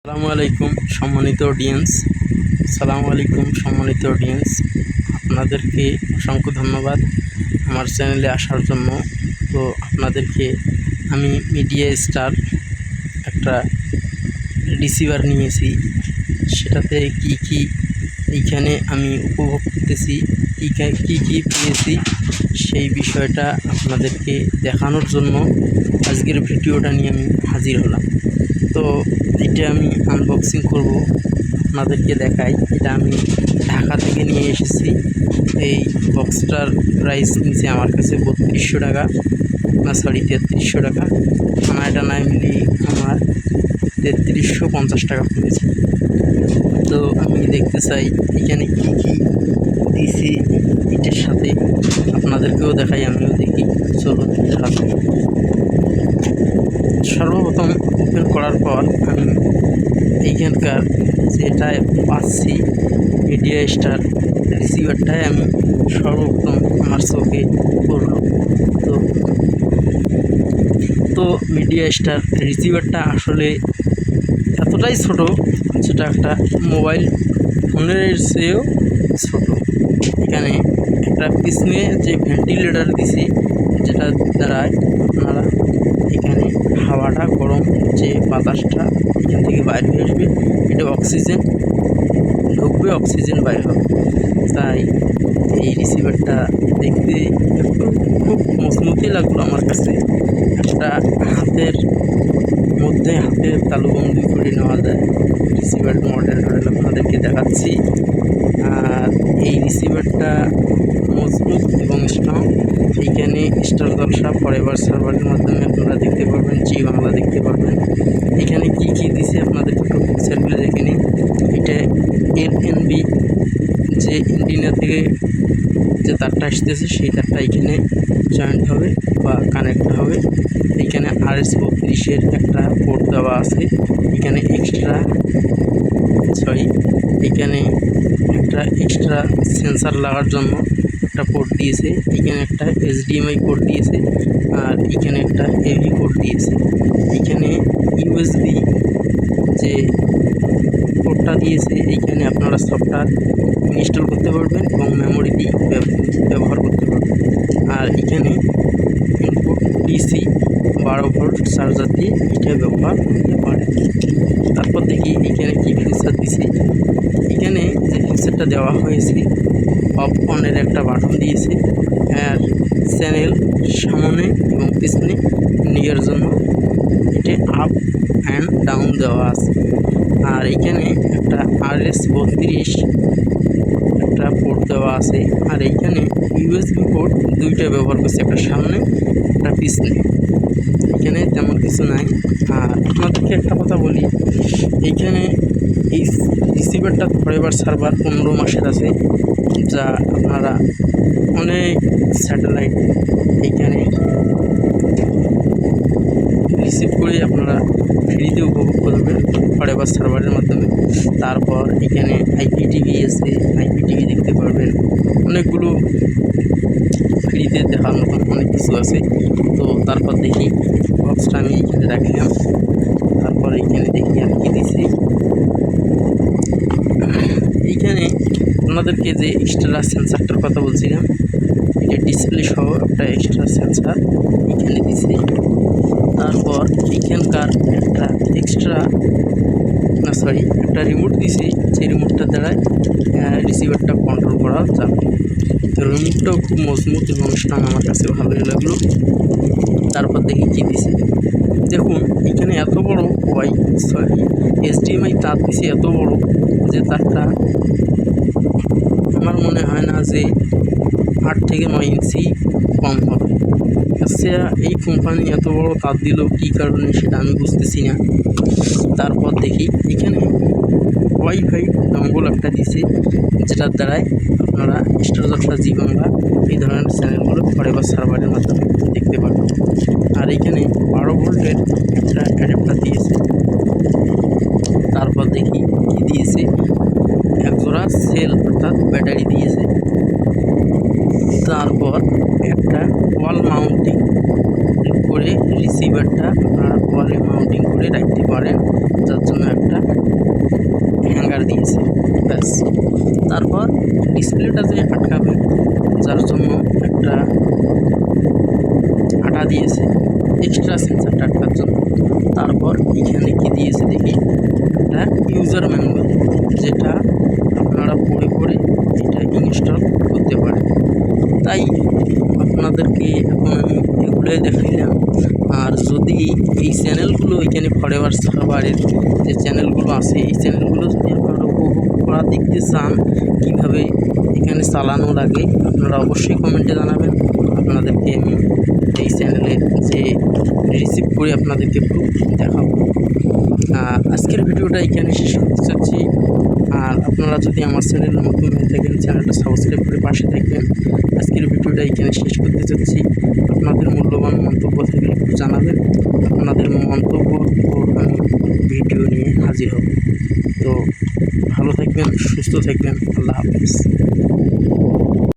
আসসালামু আলাইকুম সম্মানিত অডিয়েন্স। আপনাদেরকে অসংখ্য ধন্যবাদ আমার চ্যানেলে আসার জন্য। তো আপনাদেরকে আমি মিডিয়া স্টার একটা রিসিভার নিয়েছি, সেটাতে কি এইখানে আমি উপভোগ করতেছি, কি পেয়েছি সেই বিষয়টা আপনাদেরকে দেখানোর জন্য আজকের ভিডিওটা নিয়ে আমি হাজির হলাম। তো এটা আমি আনবক্সিং করব, আপনাদেরকে দেখাই। এটা আমি ঢাকা থেকে নিয়ে এসেছি। এই বক্সটার প্রাইস নিচে আমার কাছে 3200 টাকা, না সরি 3300 টাকা। এটা নাই মিলি আমার 3350 টাকা পড়েছে। তো আমি দেখতে চাই এখানে কি দিয়েছি এটার সাথে, আপনাদেরকেও দেখাই, আমিও দেখি। চলো দেখাচ্ছি। সর্বপ্রথম ওপেন করার পর আমি এইখানকার যেটা পাচ্ছি মিডিয়া স্টার রিসিভারটাই আমি সর্বপ্রথম আমার চোখে পড়ল। তো মিডিয়া স্টার রিসিভারটা আসলে এতটাই ছোট, যেটা একটা মোবাইল ফোনের চেয়েও ছোট। এখানে একটা পিছনে যে ভেন্টিলেটর দিছি, যেটা দ্বারায় আপনারা এখানে হাওয়াটা, গরম যে বাতাসটা এখান থেকে বাইরে হয়ে আসবে, এটা অক্সিজেন ঢুকবে, অক্সিজেন বাইর হবে। তাই এই রিসিভারটা দেখতে একটু খুব মজবুতই লাগলো আমার কাছে। একটা হাতের মধ্যে হাতের তালুবন্দি করে নেওয়া যায় রিসিভার মডেল আপনাদেরকে দেখাচ্ছি। আর এই রিসিভারটা মজবুত এবং স্ট্রং। এইখানে স্টার জলসা ফরএভার সার্ভারের মাধ্যমে আপনারা দেখতে পারবেন, জি বাংলা দেখতে পারবেন। এখানে কি দিছে আপনাদেরকে একটু পিকচারগুলো দেখে নিন। এটা এলএনবি, যে ইন্ডিয়া থেকে যে তারটা আসতেছে সেই তারটা এখানে জয়েন্ট হবে বা কানেক্ট হবে। এখানে RS-32 একটা পোর্ট দেওয়া আছে। এখানে এক্সট্রা সেন্সার লাগার জন্য একটা পোর্ট দিয়েছে। এখানে একটা HDMI পোর্ট দিয়েছে, আর এখানে একটা AV পোর্ট দিয়েছে। এখানে USB যে পোর্টটা দিয়েছে, এইখানে আপনারা সফটওয়্যার ইনস্টল করতে পারবেন এবং মেমোরি দিয়ে ব্যবহার করতে পারবেন। আর এখানে ইনপুট DC 12 ভোল্ট চার্জার দিয়ে এটা ব্যবহার করতে পারেন। তারপর দেখি এখানে কি ফিচার দিছে। এখানে যে ফিচারটা দেওয়া হয়েছে, অফ অনের একটা বাটন দিয়েছে, আর চ্যানেল সামনে এবং পিছনে নেওয়ার জন্য এটা আপ অ্যান্ড ডাউন দেওয়া আছে। আর এখানে একটা RS-32 একটা পোর্ট দেওয়া আছে। আর এইখানে USB পোর্ট দুইটা ব্যবহার করছে, একটা সামনে একটা পিছনে। এখানে তেমন কিছু নাই। আর আপনাদেরকে একটা কথা বলি, এইখানে এই রিসিভারটা ফরএভার সার্ভার 15 মাসের আছে, যা আপনারা অনেক স্যাটেলাইট এইখানে রিসিভ করে আপনারা ফ্রিতে উপভোগ করবেন ফরএভার সার্ভারের মাধ্যমে। তারপর এখানে IPTV আছে, IPTV দেখতে পারবেন। অনেকগুলো ফ্রিতে দেখার মতন অনেক কিছু আছে। তো তারপর দেখি বক্সটা আমি এখানে রাখলাম। তারপর এখানে দেখি আর কি দিছি। এইখানে আপনাদেরকে যে এক্সট্রা সেন্সারটার কথা বলছিলাম, এটা ডিসপ্লে সহ একটা এক্সট্রা সেন্সার এখানে দিছি। তারপর এখানকার একটা একটা রিমোট দিছি, সেই রিমোটটার দ্বারা রিসিভারটা কন্ট্রোল করা যাবে। তো রিমোটটাও খুব মজবুত এবং স্ট্রং, আমার কাছে ভালোই লাগলো। তারপর দেখি কি দিছে। দেখুন এখানে এত বড় HDMI তার দিছে, এত বড় যে তারটা আমার মনে হয় না যে 8 থেকে 9 ইঞ্চি কম হবে। আচ্ছা, এই কোম্পানি এত বড় তার দিল কী কারণে সেটা আমি বুঝতেছি না। তারপর দেখি এখানে ওয়াইফাই ডঙ্গল একটা দিছে, যেটার দ্বারাই আপনারা স্টার জলসা, জি বাংলা এই ধরনের চ্যানেলগুলো ফরএভার সার্ভারের মাধ্যমে দেখতে পাবেন। আর এখানে 12 ভোল্টের একটা অ্যাডাপ্টার দিয়েছে। তারপর দেখি কি দিয়েছে, একজোড়া সেল অর্থাৎ ব্যাটারি দিয়েছে। তারপর একটা ওয়াল মাউন্টিং করে রিসিভারটা আপনারা ওয়ালে মাউন্টিং করে রাখতে পারেন, যার জন্য একটা তারপর ডিসপ্লেটা যে আটকাবে যার জন্য একটা আটা দিয়েছে এক্সট্রা সেন্সারটা আটকার জন্য। তারপর এখানে কি দিয়েছে দেখি, একটা ইউজার ম্যানুয়াল, যেটা আপনারা পড়ে পড়ে এটা ইনস্টল করতে পারেন। তাই আপনাদেরকে এখন আমি এগুলোই দেখাইলাম। আর যদি এই চ্যানেলগুলো এখানে ফরএভার সার্ভারের যে চ্যানেলগুলো আছে, এই চ্যানেলগুলো যদি আপনারা উপভোগ করা দেখতে চান কীভাবে এখানে চালানো লাগে, আপনারা অবশ্যই কমেন্টে জানাবেন। আপনাদেরকে আমি এই চ্যানেলের যে রিসিভ করে আপনাদেরকে একটু দেখাবো। আজকের ভিডিওটা এখানে শেষ করতে চাচ্ছি। আর আপনারা যদি আমার চ্যানেল নতুন হয়ে থাকেন, চ্যানেলটা সাবস্ক্রাইব করে পাশে থাকবেন। আজকের ভিডিওটা এখানে শেষ করতে চাচ্ছি। আপনাদের মূল্যবান মন্তব্য থাকলে একটু জানাবেন। আপনাদের মন্তব্য আমি ভিডিও নিয়ে হাজির হব। তো ভালো থাকবেন, সুস্থ থাকবেন। আল্লাহ হাফেজ।